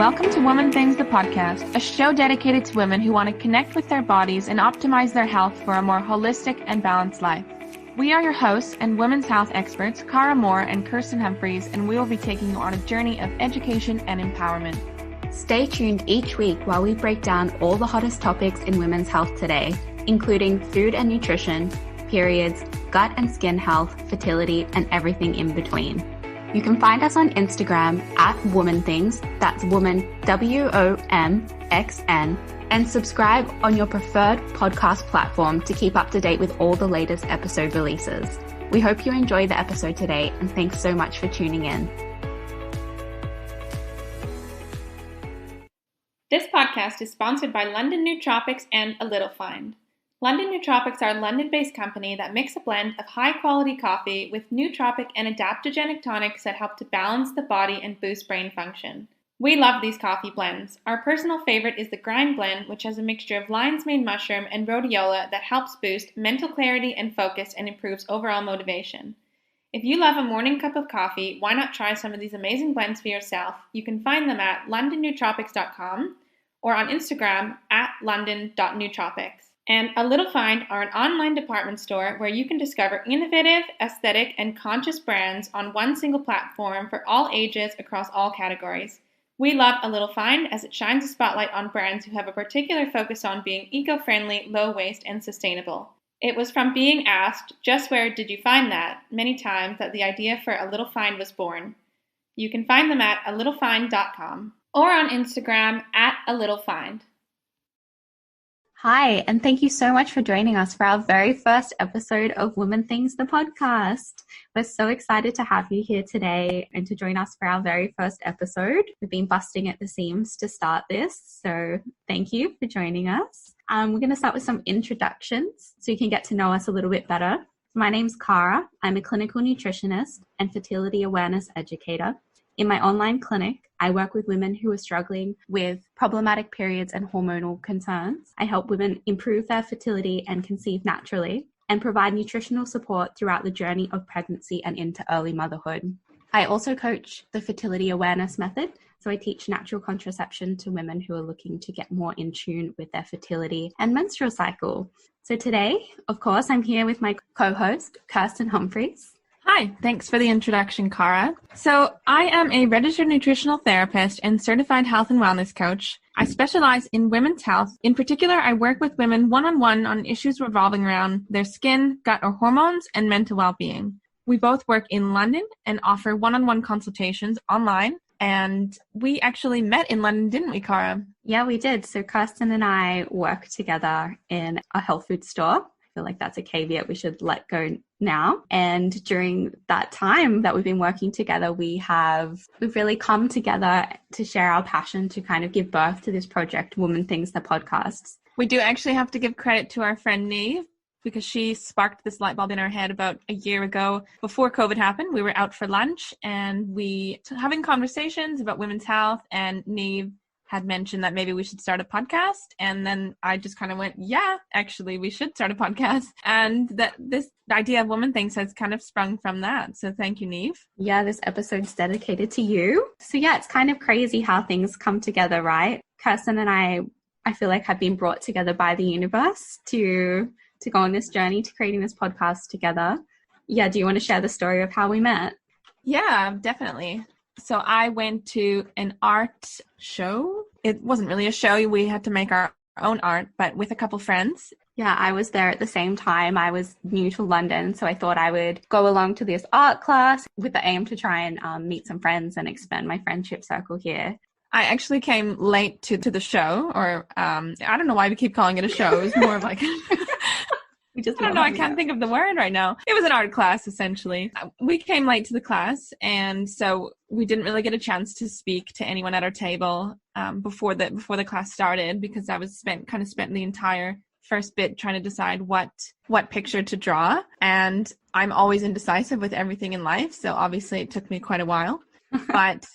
Welcome to Woman Things, the podcast, a show dedicated to women who want to connect with their bodies and optimize their health for a more holistic and balanced life. We are your hosts and women's health experts, Cara Moore and Kirsten Humphreys, and we will be taking you on a journey of education and empowerment. Stay tuned each week while we break down all the hottest topics in women's health today, including food and nutrition, periods, gut and skin health, fertility, and everything in between. You can find us on Instagram at Woman Things, that's woman, WOMXN, and subscribe on your preferred podcast platform to keep up to date with all the latest episode releases. We hope you enjoy the episode today, and thanks so much for tuning in. This podcast is sponsored by London Nootropics and A Little Find. London Nootropics are a London-based company that makes a blend of high-quality coffee with nootropic and adaptogenic tonics that help to balance the body and boost brain function. We love these coffee blends. Our personal favorite is the Grind Blend, which has a mixture of lion's mane mushroom and rhodiola that helps boost mental clarity and focus and improves overall motivation. If you love a morning cup of coffee, why not try some of these amazing blends for yourself? You can find them at londonnootropics.com or on Instagram at london.nootropics. And A Little Find are an online department store where you can discover innovative, aesthetic, and conscious brands on one single platform for all ages across all categories. We love A Little Find as it shines a spotlight on brands who have a particular focus on being eco-friendly, low-waste, and sustainable. It was from being asked, just where did you find that, many times that the idea for A Little Find was born. You can find them at alittle.find.com or on Instagram at A Little Find. Hi, and thank you so much for joining us for our very first episode of Woman Things, the podcast. We're so excited to have you here today and to join us for our very first episode. We've been busting at the seams to start this, so thank you for joining us. We're going to start with some introductions so you can get to know us a little bit better. My name's Cara. I'm a clinical nutritionist and fertility awareness educator. In my online clinic, I work with women who are struggling with problematic periods and hormonal concerns. I help women improve their fertility and conceive naturally and provide nutritional support throughout the journey of pregnancy and into early motherhood. I also coach the fertility awareness method. So I teach natural contraception to women who are looking to get more in tune with their fertility and menstrual cycle. So today, of course, I'm here with my co-host, Kirsten Humphreys. Hi, thanks for the introduction, Cara. So I am a registered nutritional therapist and certified health and wellness coach. I specialize in women's health. In particular, I work with women one-on-one on issues revolving around their skin, gut or hormones, and mental well-being. We both work in London and offer one-on-one consultations online. And we actually met in London, didn't we, Cara? Yeah, we did. So Kirsten and I work together in a health food store. I feel like that's a caveat we should let go now. And during that time that we've been working together, we've really come together to share our passion to kind of give birth to this project, Woman Things, the podcast. We do actually have to give credit to our friend Neve because she sparked this light bulb in our head about a year ago. Before COVID happened, we were out for lunch and we having conversations about women's health, and Neve had mentioned that maybe we should start a podcast. And then I just kind of went, yeah, actually, we should start a podcast. And that this idea of Woman Things has kind of sprung from that. So thank you, Neve. Yeah, this episode's dedicated to you. So yeah, it's kind of crazy how things come together, right? Kirsten and I feel like have been brought together by the universe to go on this journey to creating this podcast together. Yeah, do you want to share the story of how we met? Yeah, definitely. So I went to an art show. It wasn't really a show. We had to make our own art, but with a couple friends. Yeah, I was there at the same time. I was new to London, so I thought I would go along to this art class with the aim to try and meet some friends and expand my friendship circle here. I actually came late to the show, or I don't know why we keep calling it a show. It was more of like... I don't know. I can't think of the word right now. It was an art class, essentially. We came late to the class, and so we didn't really get a chance to speak to anyone at our table before the class started, because I was spent the entire first bit trying to decide what picture to draw. And I'm always indecisive with everything in life, so obviously it took me quite a while. But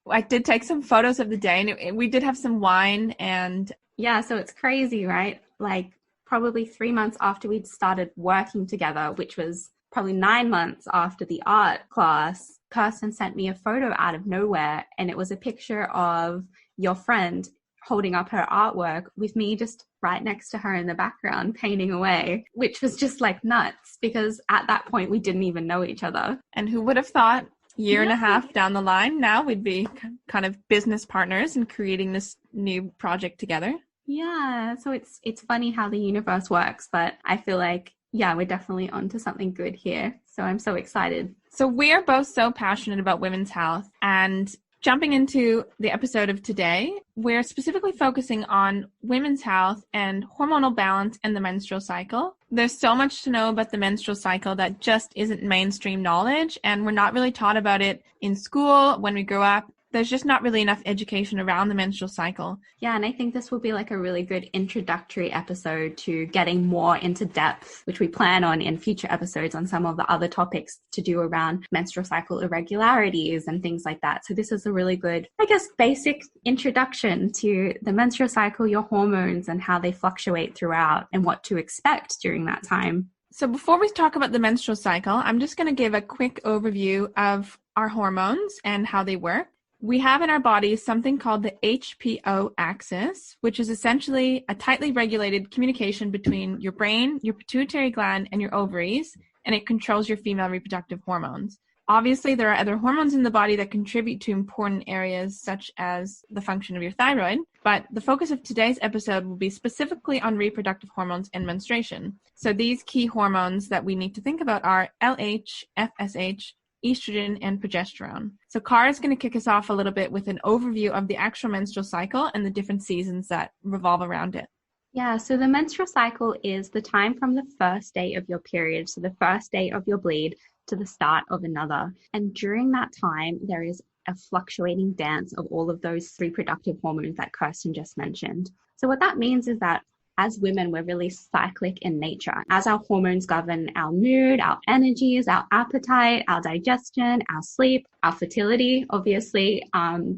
I did take some photos of the day, and we did have some wine. And yeah, so it's crazy, right? Like, probably 3 months after we'd started working together, which was probably 9 months after the art class, Kirsten sent me a photo out of nowhere, and it was a picture of your friend holding up her artwork with me just right next to her in the background painting away, which was just like nuts because at that point we didn't even know each other. And who would have thought year and a half down the line now we'd be kind of business partners in creating this new project together. Yeah, so it's funny how the universe works, but I feel like, yeah, we're definitely onto something good here. So I'm so excited. So we are both so passionate about women's health, and jumping into the episode of today, we're specifically focusing on women's health and hormonal balance and the menstrual cycle. There's so much to know about the menstrual cycle that just isn't mainstream knowledge, and we're not really taught about it in school when we grow up. There's just not really enough education around the menstrual cycle. Yeah, and I think this will be like a really good introductory episode to getting more into depth, which we plan on in future episodes on some of the other topics to do around menstrual cycle irregularities and things like that. So this is a really good, I guess, basic introduction to the menstrual cycle, your hormones and how they fluctuate throughout and what to expect during that time. So before we talk about the menstrual cycle, I'm just going to give a quick overview of our hormones and how they work. We have in our bodies something called the HPO axis, which is essentially a tightly regulated communication between your brain, your pituitary gland, and your ovaries, and it controls your female reproductive hormones. Obviously, there are other hormones in the body that contribute to important areas such as the function of your thyroid, but the focus of today's episode will be specifically on reproductive hormones and menstruation. So these key hormones that we need to think about are LH, FSH, estrogen, and progesterone. So Cara is going to kick us off a little bit with an overview of the actual menstrual cycle and the different seasons that revolve around it. Yeah, so the menstrual cycle is the time from the first day of your period, so the first day of your bleed, to the start of another. And during that time, there is a fluctuating dance of all of those reproductive hormones that Kirsten just mentioned. So what that means is that as women, we're really cyclic in nature. As our hormones govern our mood, our energies, our appetite, our digestion, our sleep, our fertility, obviously,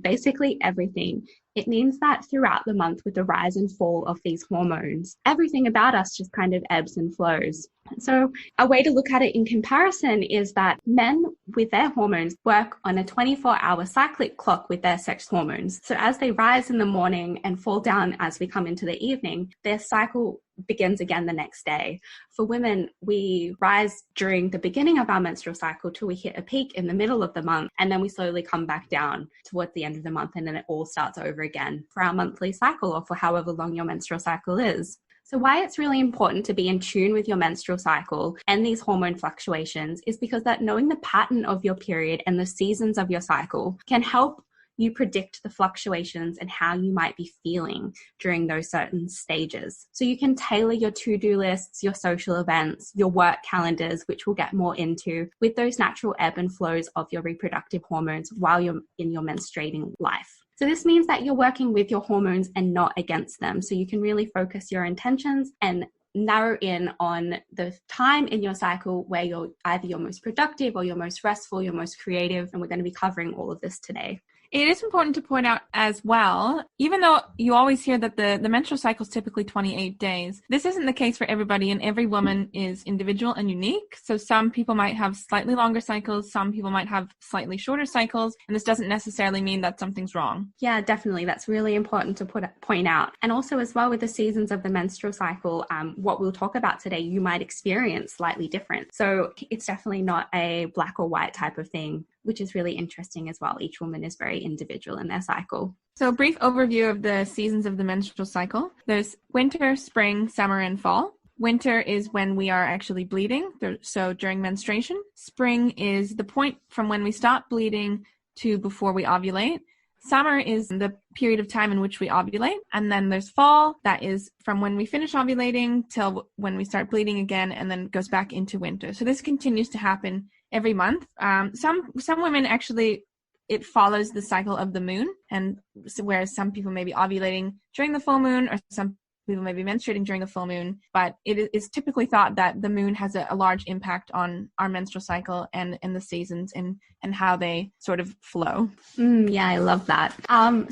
basically everything. It means that throughout the month with the rise and fall of these hormones, everything about us just kind of ebbs and flows. So a way to look at it in comparison is that men with their hormones work on a 24-hour cyclic clock with their sex hormones. So as they rise in the morning and fall down as we come into the evening, their cycle begins again the next day. For women, we rise during the beginning of our menstrual cycle till we hit a peak in the middle of the month, and then we slowly come back down towards the end of the month, and then it all starts over again for our monthly cycle or for however long your menstrual cycle is. So why it's really important to be in tune with your menstrual cycle and these hormone fluctuations is because that knowing the pattern of your period and the seasons of your cycle can help you predict the fluctuations and how you might be feeling during those certain stages. So you can tailor your to-do lists, your social events, your work calendars, which we'll get more into, with those natural ebb and flows of your reproductive hormones while you're in your menstruating life. So this means that you're working with your hormones and not against them. So you can really focus your intentions and narrow in on the time in your cycle where you're either your most productive or your most restful, your most creative. And we're going to be covering all of this today. It is important to point out as well, even though you always hear that the menstrual cycle is typically 28 days, this isn't the case for everybody, and every woman is individual and unique. So some people might have slightly longer cycles, some people might have slightly shorter cycles, and this doesn't necessarily mean that something's wrong. Yeah, definitely. That's really important to point out. And also as well with the seasons of the menstrual cycle, what we'll talk about today, you might experience slightly different. So it's definitely not a black or white type of thing, which is really interesting as well. Each woman is very individual in their cycle. So a brief overview of the seasons of the menstrual cycle. There's winter, spring, summer, and fall. Winter is when we are actually bleeding, so during menstruation. Spring is the point from when we stop bleeding to before we ovulate. Summer is the period of time in which we ovulate. And then there's fall. That is from when we finish ovulating till when we start bleeding again, and then goes back into winter. So this continues to happen every month. Some women actually, it follows the cycle of the moon, and so whereas some people may be ovulating during the full moon, or some people may be menstruating during the full moon, but it is typically thought that the moon has a large impact on our menstrual cycle and the seasons and how they sort of flow. Yeah, I love that.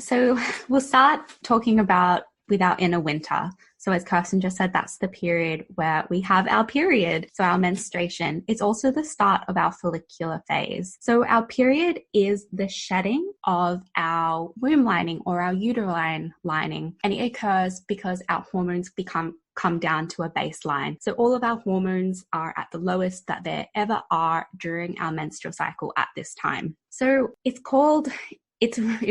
So we'll start talking about with our inner winter. So as Kirsten just said, that's the period where we have our period. So our menstruation. It's also the start of our follicular phase. So our period is the shedding of our womb lining or our uterine lining. And it occurs because our hormones come down to a baseline. So all of our hormones are at the lowest that they ever are during our menstrual cycle at this time. So it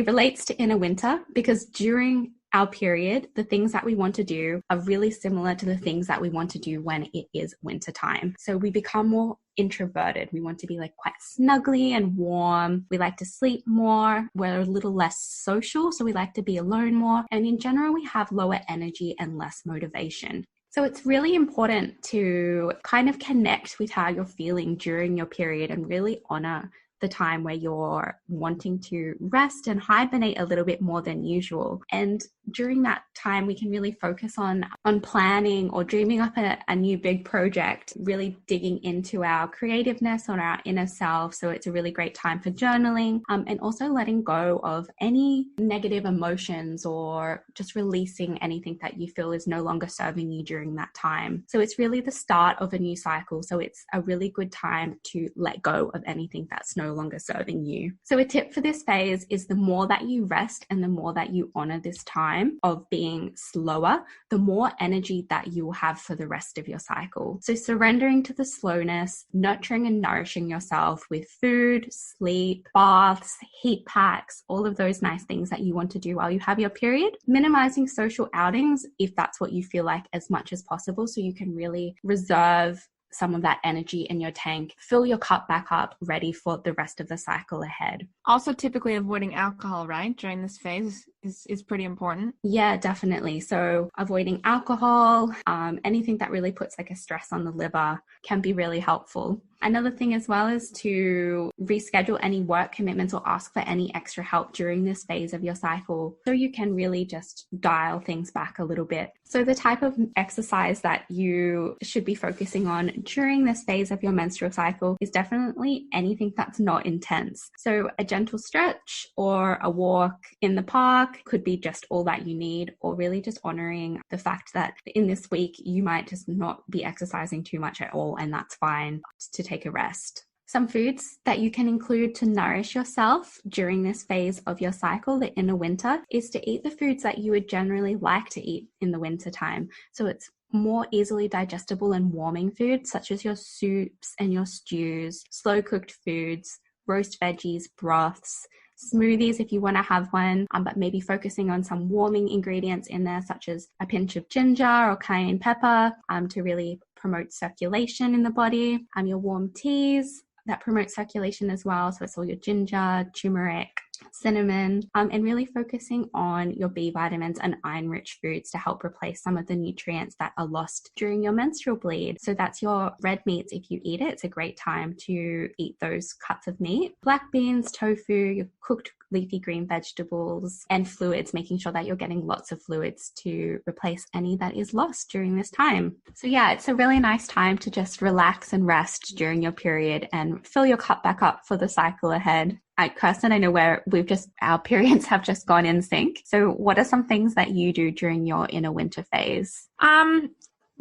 relates to inner winter because during our period, the things that we want to do are really similar to the things that we want to do when it is winter time. So we become more introverted. We want to be like quite snuggly and warm. We like to sleep more. We're a little less social, so we like to be alone more. And in general, we have lower energy and less motivation. So it's really important to kind of connect with how you're feeling during your period and really honor the time where you're wanting to rest and hibernate a little bit more than usual. And during that time, we can really focus on planning or dreaming up a new big project, really digging into our creativeness on our inner self. So it's a really great time for journaling, and also letting go of any negative emotions or just releasing anything that you feel is no longer serving you during that time. So it's really the start of a new cycle. So it's a really good time to let go of anything that's no longer serving you. So a tip for this phase is the more that you rest and the more that you honor this time of being slower, the more energy that you will have for the rest of your cycle. So surrendering to the slowness, nurturing and nourishing yourself with food, sleep, baths, heat packs, all of those nice things that you want to do while you have your period. Minimizing social outings if that's what you feel like as much as possible, so you can really reserve some of that energy in your tank, fill your cup back up, ready for the rest of the cycle ahead. Also, typically avoiding alcohol, right, during this phase is pretty important. Yeah, definitely. So avoiding alcohol, anything that really puts like a stress on the liver can be really helpful. Another thing as well is to reschedule any work commitments or ask for any extra help during this phase of your cycle, so you can really just dial things back a little bit. So the type of exercise that you should be focusing on during this phase of your menstrual cycle is definitely anything that's not intense. So a gentle stretch or a walk in the park could be just all that you need, or really just honoring the fact that in this week you might just not be exercising too much at all, and that's fine to take a rest. Some foods that you can include to nourish yourself during this phase of your cycle, the inner winter, is to eat the foods that you would generally like to eat in the winter time. So it's more easily digestible and warming foods such as your soups and your stews, slow cooked foods, roast veggies, broths, smoothies if you want to have one, but maybe focusing on some warming ingredients in there such as a pinch of ginger or cayenne pepper to really promote circulation in the body. Your warm teas that promote circulation as well. So it's all your ginger, turmeric, cinnamon, and really focusing on your B vitamins and iron-rich foods to help replace some of the nutrients that are lost during your menstrual bleed. So that's your red meats. If you eat it, it's a great time to eat those cuts of meat. Black beans, tofu, your cooked leafy green vegetables, and fluids, making sure that you're getting lots of fluids to replace any that is lost during this time. So yeah, it's a really nice time to just relax and rest during your period and fill your cup back up for the cycle ahead. Kirsten, I know our periods have just gone in sync. So what are some things that you do during your inner winter phase? Well,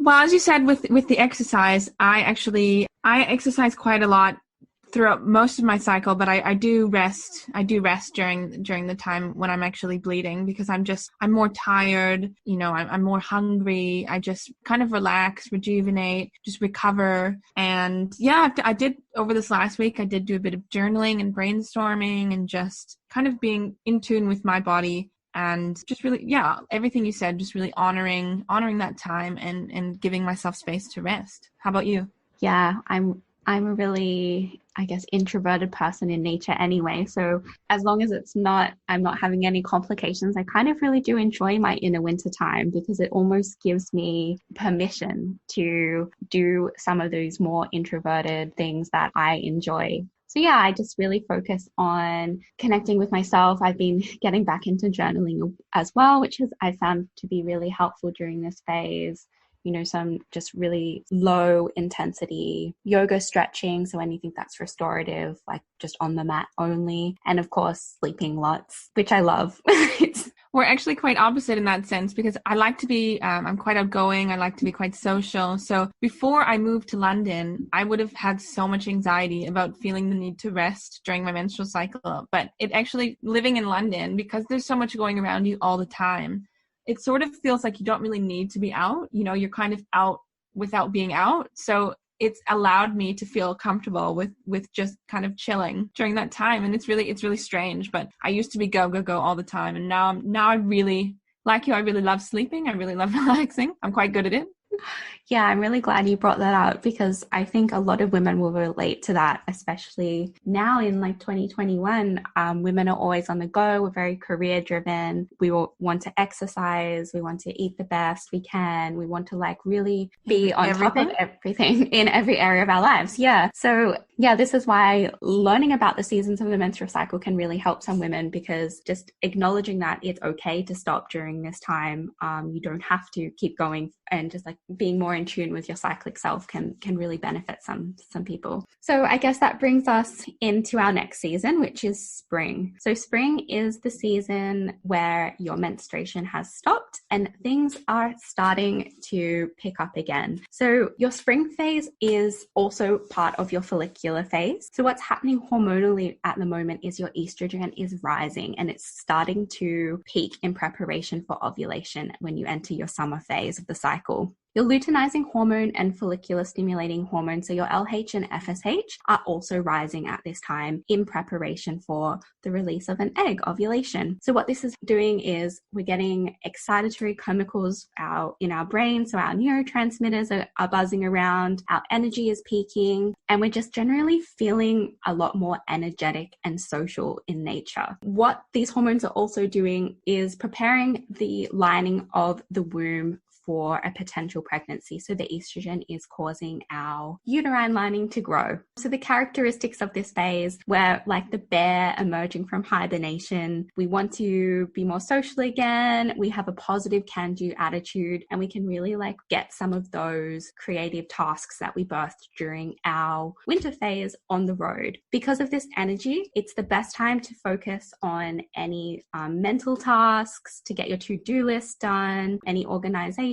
as you said, with the exercise, I exercise quite a lot throughout most of my cycle, but I do rest during the time when I'm actually bleeding, because I'm more tired, I'm more hungry. I just kind of relax, rejuvenate, just recover. And yeah, I did over this last week, I did do a bit of journaling and brainstorming and just kind of being in tune with my body. And just really, yeah, everything you said, just really honoring that time and giving myself space to rest. How about you? Yeah, I'm a really, I guess, introverted person in nature anyway. So as long as I'm not having any complications, I kind of really do enjoy my inner winter time, because it almost gives me permission to do some of those more introverted things that I enjoy. So yeah, I just really focus on connecting with myself. I've been getting back into journaling as well, which I found to be really helpful during this phase. Some just really low intensity yoga stretching. So anything that's restorative, like just on the mat only. And of course, sleeping lots, which I love. We're actually quite opposite in that sense because I like to be, I'm quite outgoing. I like to be quite social. So before I moved to London, I would have had so much anxiety about feeling the need to rest during my menstrual cycle. But it actually, living in London, because there's so much going around you all the time, it sort of feels like you don't really need to be out. You know, you're kind of out without being out. So it's allowed me to feel comfortable with just kind of chilling during that time. And it's really strange, but I used to be go all the time. And now I really, like you, I really love sleeping. I really love relaxing. I'm quite good at it. Yeah, I'm really glad you brought that up because I think a lot of women will relate to that, especially now in like 2021. Women are always on the go. We're very career driven. We will want to exercise. We want to eat the best we can. We want to like really be on top of everything in every area of our lives. Yeah. So yeah, this is why learning about the seasons of the menstrual cycle can really help some women, because just acknowledging that it's okay to stop during this time. You don't have to keep going, and just like being more in tune with your cyclic self can really benefit some people. So I guess that brings us into our next season, which is spring. So spring is the season where your menstruation has stopped and things are starting to pick up again. So your spring phase is also part of your follicular phase. So what's happening hormonally at the moment is your estrogen is rising and it's starting to peak in preparation for ovulation when you enter your summer phase of the cycle. Your luteinizing hormone and follicular stimulating hormone, so your LH and FSH, are also rising at this time in preparation for the release of an egg, ovulation. So what this is doing is we're getting excitatory chemicals out in our brain, so our neurotransmitters are buzzing around, our energy is peaking, and we're just generally feeling a lot more energetic and social in nature. What these hormones are also doing is preparing the lining of the womb for a potential pregnancy. So the estrogen is causing our uterine lining to grow. So the characteristics of this phase, we're like the bear emerging from hibernation. We want to be more social again. We have a positive can-do attitude, and we can really like get some of those creative tasks that we birthed during our winter phase on the road. Because of this energy, it's the best time to focus on any mental tasks, to get your to-do list done, any organization,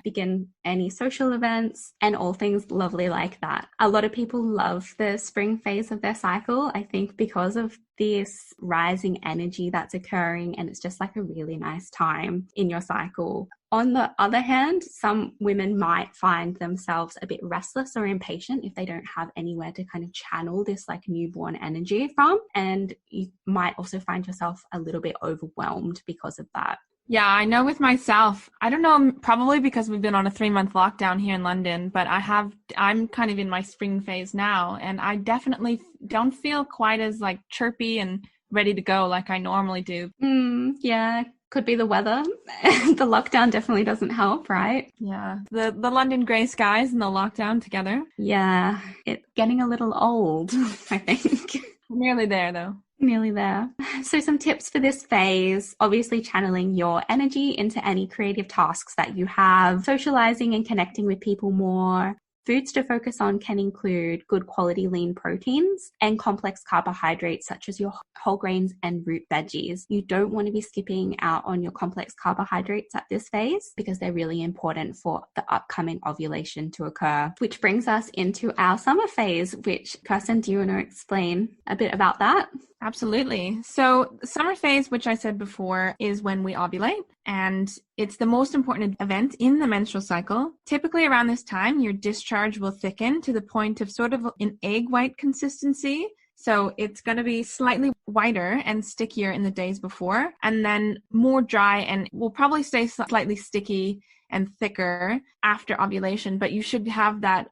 begin any social events, and all things lovely like that. A lot of people love the spring phase of their cycle, I think, because of this rising energy that's occurring, and it's just like a really nice time in your cycle. On the other hand, some women might find themselves a bit restless or impatient if they don't have anywhere to kind of channel this like newborn energy from, and you might also find yourself a little bit overwhelmed because of that. Yeah, I know with myself, I don't know, probably because we've been on a 3-month lockdown here in London, but I'm kind of in my spring phase now, and I definitely don't feel quite as like chirpy and ready to go like I normally do. Yeah, could be the weather. The lockdown definitely doesn't help, right? Yeah, the London grey skies and the lockdown together. Yeah, it's getting a little old, I think. Nearly there though. Nearly there. So some tips for this phase: obviously channeling your energy into any creative tasks that you have, socializing and connecting with people more. Foods to focus on can include good quality lean proteins and complex carbohydrates such as your whole grains and root veggies. You don't want to be skipping out on your complex carbohydrates at this phase because they're really important for the upcoming ovulation to occur. Which brings us into our summer phase, which, Kirsten, do you want to explain a bit about that? Absolutely. So the summer phase, which I said before, is when we ovulate, and it's the most important event in the menstrual cycle. Typically around this time, your discharge will thicken to the point of sort of an egg white consistency. So it's going to be slightly whiter and stickier in the days before, and then more dry, and will probably stay slightly sticky and thicker after ovulation, but you should have that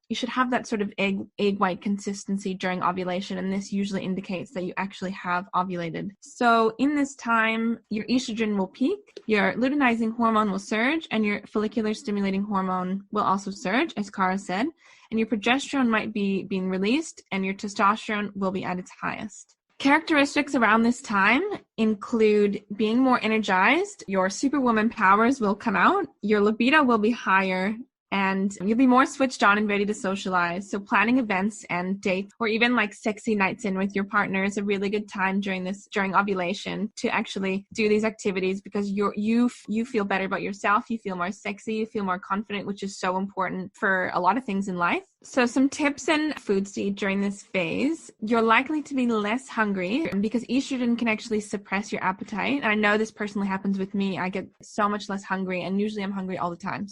sort of egg white consistency during ovulation, and this usually indicates that you actually have ovulated. So in this time, your estrogen will peak, your luteinizing hormone will surge, and your follicular stimulating hormone will also surge, as Cara said, and your progesterone might be being released, and your testosterone will be at its highest. Characteristics around this time include being more energized, your superwoman powers will come out, your libido will be higher, and you'll be more switched on and ready to socialize. So planning events and dates, or even like sexy nights in with your partner, is a really good time during ovulation to actually do these activities, because you feel better about yourself, you feel more sexy, you feel more confident, which is so important for a lot of things in life. So some tips and foods to eat during this phase. You're likely to be less hungry because estrogen can actually suppress your appetite. And I know this personally happens with me. I get so much less hungry, and usually I'm hungry all the time.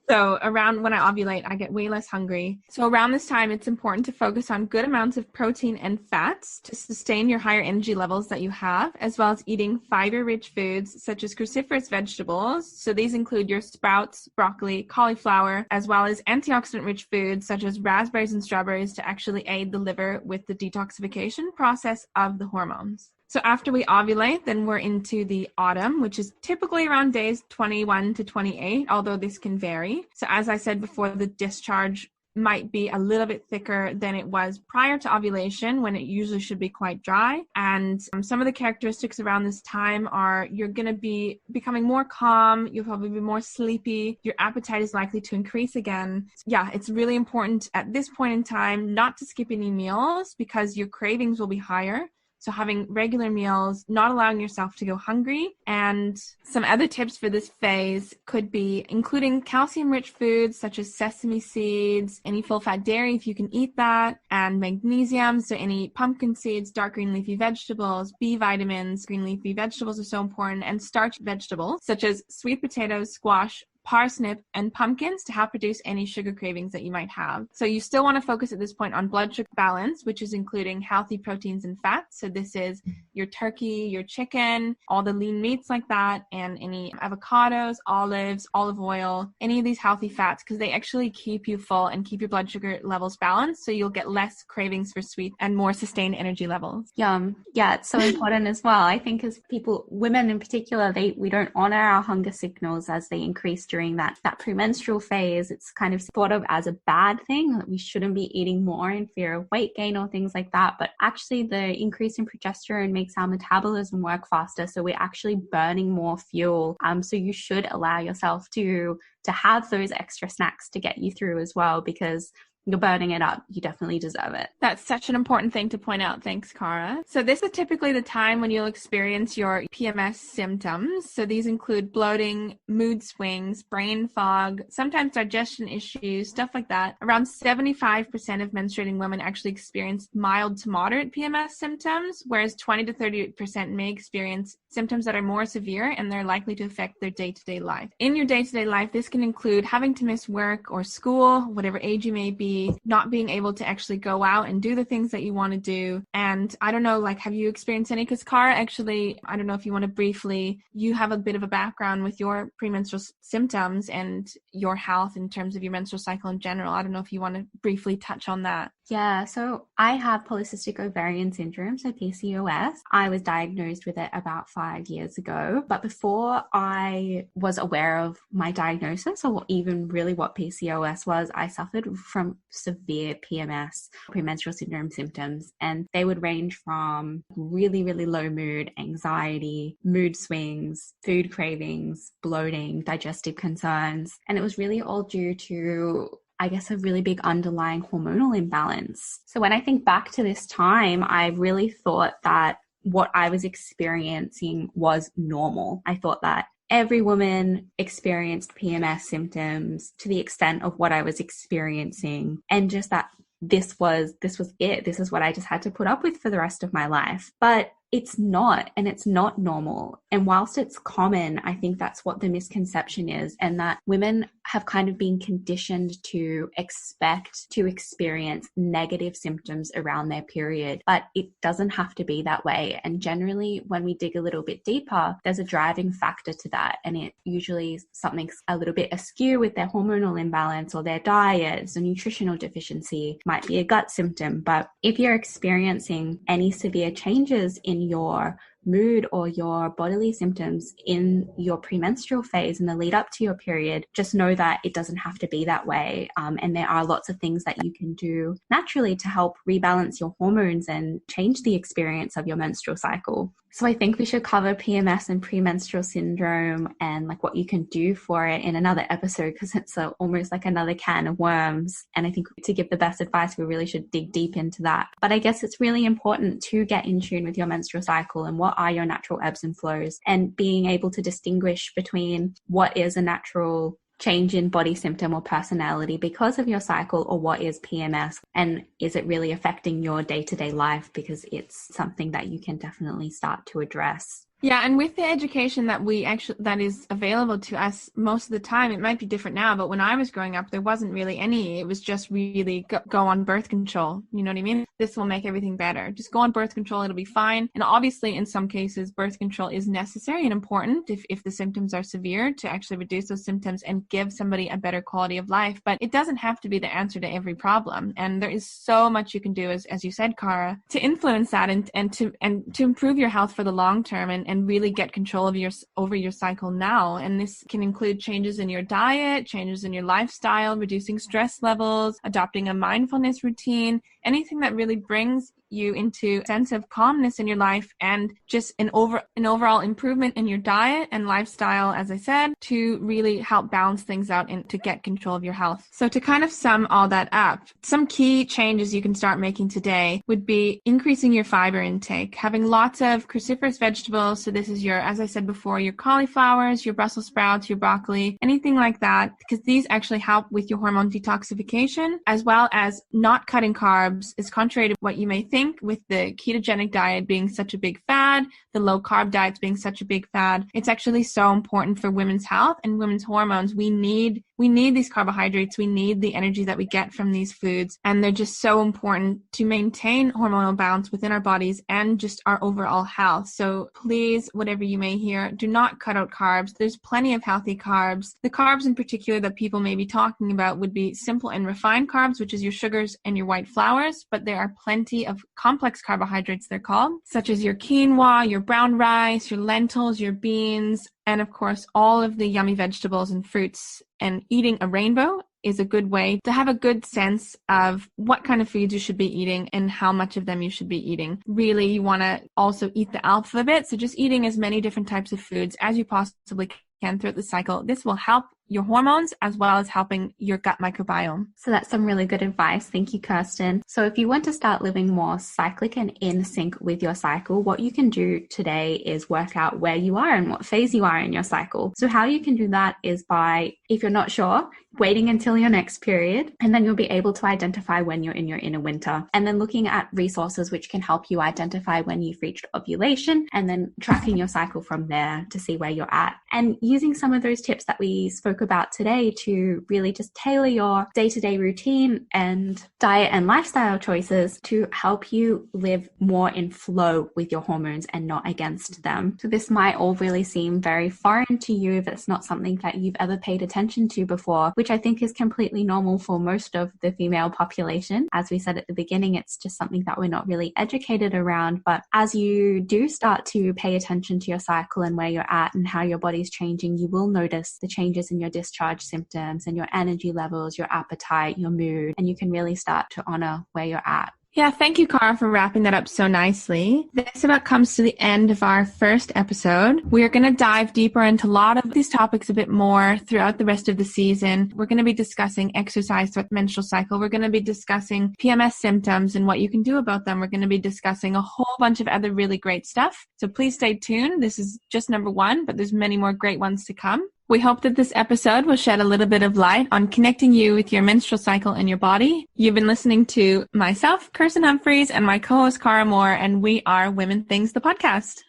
So around when I ovulate, I get way less hungry. So around this time, it's important to focus on good amounts of protein and fats to sustain your higher energy levels that you have, as well as eating fiber-rich foods such as cruciferous vegetables. So these include your sprouts, broccoli, cauliflower, as well as antioxidant-rich foods such as raspberries and strawberries to actually aid the liver with the detoxification process of the hormones. So after we ovulate, then we're into the autumn, which is typically around days 21 to 28, although this can vary. So as I said before, the discharge might be a little bit thicker than it was prior to ovulation, when it usually should be quite dry. And some of the characteristics around this time are you're going to be becoming more calm, you'll probably be more sleepy, your appetite is likely to increase again. Yeah, it's really important at this point in time not to skip any meals, because your cravings will be higher. So having regular meals, not allowing yourself to go hungry. And some other tips for this phase could be including calcium-rich foods such as sesame seeds, any full-fat dairy if you can eat that, and magnesium, so any pumpkin seeds, dark green leafy vegetables, B vitamins. Green leafy vegetables are so important, and starch vegetables such as sweet potatoes, squash, parsnip, and pumpkins to help reduce any sugar cravings that you might have. So you still want to focus at this point on blood sugar balance, which is including healthy proteins and fats. So this is your turkey, your chicken, all the lean meats like that, and any avocados, olives, olive oil, any of these healthy fats, because they actually keep you full and keep your blood sugar levels balanced. So you'll get less cravings for sweet and more sustained energy levels. Yum. Yeah, it's so important as well. I think as people, women in particular, we don't honor our hunger signals as they increase during that premenstrual phase. It's kind of thought of as a bad thing, that we shouldn't be eating more in fear of weight gain or things like that. But actually the increase in progesterone makes our metabolism work faster. So we're actually burning more fuel. So you should allow yourself to have those extra snacks to get you through as well, because you're burning it up. You definitely deserve it. That's such an important thing to point out. Thanks, Cara. So this is typically the time when you'll experience your PMS symptoms. So these include bloating, mood swings, brain fog, sometimes digestion issues, stuff like that. Around 75% of menstruating women actually experience mild to moderate PMS symptoms, whereas 20 to 30% may experience symptoms that are more severe, and they're likely to affect their day-to-day life. In your day-to-day life, this can include having to miss work or school, whatever age you may be, not being able to actually go out and do the things that you want to do. And I don't know, like, have you experienced any? Because Cara, actually, I don't know if you want to briefly, you have a bit of a background with your premenstrual symptoms and your health in terms of your menstrual cycle in general. I don't know if you want to briefly touch on that. Yeah, so I have polycystic ovarian syndrome, so PCOS. I was diagnosed with it about 5 years ago. But before I was aware of my diagnosis, or even really what PCOS was, I suffered from severe PMS, premenstrual syndrome symptoms. And they would range from really, really low mood, anxiety, mood swings, food cravings, bloating, digestive concerns. And it was really all due to, I guess, a really big underlying hormonal imbalance. So when I think back to this time, I really thought that what I was experiencing was normal. I thought that every woman experienced PMS symptoms to the extent of what I was experiencing, and just that this was it. This is what I just had to put up with for the rest of my life. But it's not, and it's not normal. And whilst it's common, I think that's what the misconception is, and that women have kind of been conditioned to expect to experience negative symptoms around their period, but it doesn't have to be that way. And generally, when we dig a little bit deeper, there's a driving factor to that, and it usually something's a little bit askew with their hormonal imbalance or their diet. So nutritional deficiency might be a gut symptom. But if you're experiencing any severe changes in your mood or your bodily symptoms in your premenstrual phase in the lead up to your period, just know that it doesn't have to be that way. And there are lots of things that you can do naturally to help rebalance your hormones and change the experience of your menstrual cycle. So I think we should cover PMS and premenstrual syndrome and like what you can do for it in another episode, because it's almost like another can of worms. And I think to give the best advice, we really should dig deep into that. But I guess it's really important to get in tune with your menstrual cycle and what are your natural ebbs and flows, and being able to distinguish between what is a natural change in body symptom or personality because of your cycle, or what is PMS, and is it really affecting your day-to-day life, because it's something that you can definitely start to address. Yeah, and with the education that is available to us most of the time, it might be different now, but when I was growing up, there wasn't really any. It was just really go on birth control. You know what I mean? This will make everything better. Just go on birth control, it'll be fine. And obviously, in some cases, birth control is necessary and important if the symptoms are severe, to actually reduce those symptoms and give somebody a better quality of life. But it doesn't have to be the answer to every problem. And there is so much you can do, as you said, Cara, to influence that and to improve your health for the long term and really get control of over your cycle now. And this can include changes in your diet, changes in your lifestyle, reducing stress levels, adopting a mindfulness routine, anything that really brings you into a sense of calmness in your life, and just an overall improvement in your diet and lifestyle, as I said, to really help balance things out and to get control of your health. So to kind of sum all that up, some key changes you can start making today would be increasing your fiber intake, having lots of cruciferous vegetables. So this is your, as I said before, your cauliflowers, your Brussels sprouts, your broccoli, anything like that, because these actually help with your hormone detoxification, as well as not cutting carbs is contrary to what you may think, with the ketogenic diet being such a big fad, the low carb diets being such a big fad. It's actually so important for women's health and women's hormones. We need these carbohydrates. We need the energy that we get from these foods. And they're just so important to maintain hormonal balance within our bodies and just our overall health. So please, whatever you may hear, do not cut out carbs. There's plenty of healthy carbs. The carbs in particular that people may be talking about would be simple and refined carbs, which is your sugars and your white flours. But there are plenty of complex carbohydrates, they're called, such as your quinoa, your brown rice, your lentils, your beans, and of course, all of the yummy vegetables and fruits. And eating a rainbow is a good way to have a good sense of what kind of foods you should be eating and how much of them you should be eating. Really, you want to also eat the alphabet. So just eating as many different types of foods as you possibly can throughout the cycle. This will help your hormones as well as helping your gut microbiome. So that's some really good advice. Thank you, Kirsten. So if you want to start living more cyclic and in sync with your cycle, what you can do today is work out where you are and what phase you are in your cycle. So how you can do that is by, if you're not sure, waiting until your next period, and then you'll be able to identify when you're in your inner winter, and then looking at resources which can help you identify when you've reached ovulation, and then tracking your cycle from there to see where you're at, and using some of those tips that we spoke about today to really just tailor your day-to-day routine and diet and lifestyle choices to help you live more in flow with your hormones and not against them. So this might all really seem very foreign to you if it's not something that you've ever paid attention to before, which I think is completely normal for most of the female population. As we said at the beginning, it's just something that we're not really educated around. But as you do start to pay attention to your cycle and where you're at and how your body's changing, you will notice the changes in your discharge symptoms and your energy levels, your appetite, your mood, and you can really start to honor where you're at. Yeah, thank you, Cara, for wrapping that up so nicely. This about comes to the end of our first episode. We're going to dive deeper into a lot of these topics a bit more throughout the rest of the season. We're going to be discussing exercise throughout the menstrual cycle. We're going to be discussing PMS symptoms and what you can do about them. We're going to be discussing a whole bunch of other really great stuff. So please stay tuned. This is just number one, but there's many more great ones to come. We hope that this episode will shed a little bit of light on connecting you with your menstrual cycle and your body. You've been listening to myself, Kirsten Humphries, and my co-host, Cara Moore, and we are Women Things, the podcast.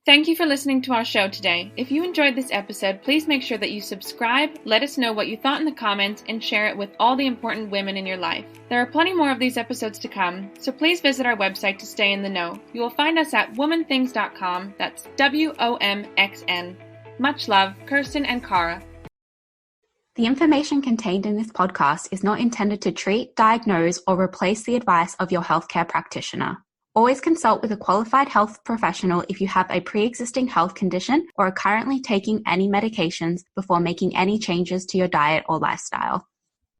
Thank you for listening to our show today. If you enjoyed this episode, please make sure that you subscribe, let us know what you thought in the comments, and share it with all the important women in your life. There are plenty more of these episodes to come, so please visit our website to stay in the know. You will find us at womxn.com. That's WOMXN. Much love, Kirsten and Cara. The information contained in this podcast is not intended to treat, diagnose, or replace the advice of your healthcare practitioner. Always consult with a qualified health professional if you have a pre-existing health condition or are currently taking any medications before making any changes to your diet or lifestyle.